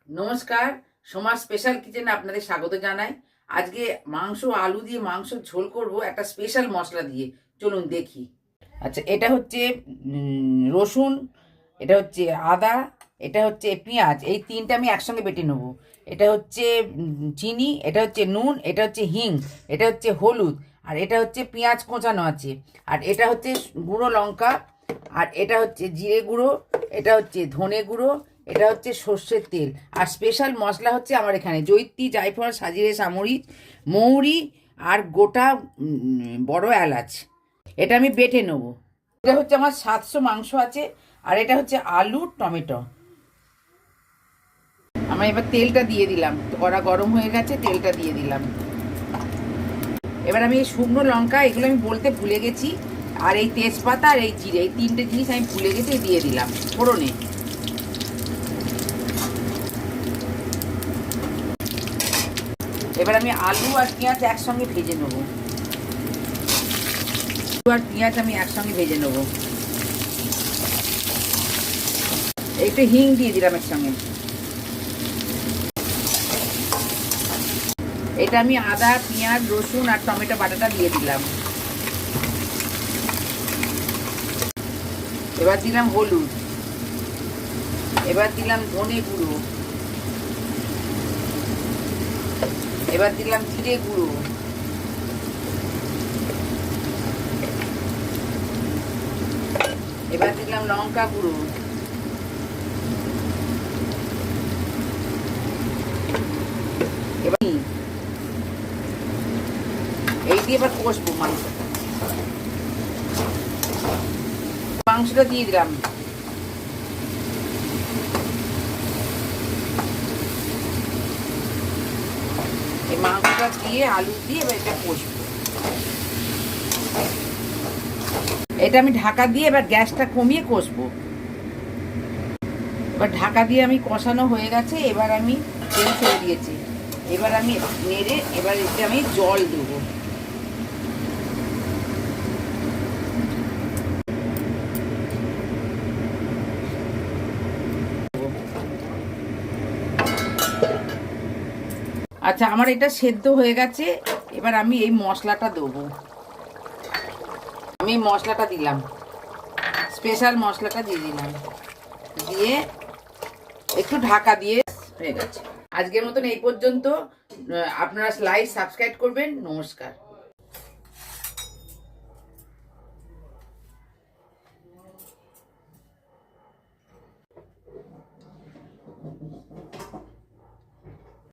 নমস্কার, সমাজ স্পেশাল কিচেনে আপনাদের স্বাগত জানাই। আজকে মাংস আলু দিয়ে মাংস ঝোল করব একটা স্পেশাল মশলা দিয়ে। চলুন দেখি। আচ্ছা, এটা হচ্ছে রসুন, এটা হচ্ছে আদা, এটা হচ্ছে পেঁয়াজ। এই তিনটা আমি একসঙ্গে বেটে নেব। এটা হচ্ছে চিনি, এটা হচ্ছে নুন, এটা হচ্ছে হিং, এটা হচ্ছে হলুদ, আর এটা হচ্ছে পেঁয়াজ কোঁচানো আছে, আর এটা হচ্ছে গুঁড়ো লঙ্কা, আর এটা হচ্ছে জিরে গুঁড়ো, এটা হচ্ছে ধনে গুঁড়ো, এটা হচ্ছে সর্ষের তেল। আর স্পেশাল মশলা হচ্ছে আমার এখানে জয়িত্রী, জায়ফল, সাজিরে সামরিচ, মৌরি আর গোটা বড় এলাচ। এটা আমি বেটে নেব। এটা হচ্ছে আমার 700 মাংস আছে, আর এটা হচ্ছে আলু টমেটো। আমি এবার তেলটা দিয়ে দিলাম, কড়া গরম হয়ে গেছে, তেলটা দিয়ে দিলাম। এবার আমি এই শুকনো লঙ্কা, এগুলো আমি বলতে ভুলে গেছি, আর এই তেজপাতা আর এই জিরে, এই তিনটে জিনিস আমি ভুলে গেছি, দিয়ে দিলাম ফোড়নে। এবার আমি আলু আর পেঁয়াজ একসঙ্গে ভেজে নেব। আলু আর পেঁয়াজ আমি একসঙ্গে ভেজে নেব। একটু হিং দিয়ে দিলাম এর সঙ্গে। এটা আমি আদা, পেঁয়াজ, রসুন আর টমেটো বাটাটা দিয়ে দিলাম। এবার দিলাম হলুদ, এবার দিলাম ধনে গুঁড়ো, এবার দিলাম জিরে গুঁড়ো, এবার দিলাম লঙ্কা গুঁড়ো, এবার এই দিয়ে এবার কষবো মাংসটা দিয়ে দিলাম। এই মাংসটা দিয়ে আলু দিয়ে এবার এটা কষবো। এটা আমি ঢাকা দিয়ে এবার গ্যাসটা কমিয়ে কষবো। এবার ঢাকা দিয়ে আমি কষানো হয়ে গেছে, এবার আমি তেল ছেড়ে দিয়েছি। এবার আমি নেড়ে এবার এতে আমি জল দেবো। আচ্ছা, আমার এটা সেদ্ধ হয়ে গেছে। এবার আমি এই মশলাটা দেবো। আমি মশলাটা দিলাম, স্পেশাল মশলাটা দিয়ে দিলাম, দিয়ে একটু ঢাকা দিয়ে হয়ে গেছে। আজকের মতন এই পর্যন্ত। আপনারা লাইক সাবস্ক্রাইব করবেন। নমস্কার।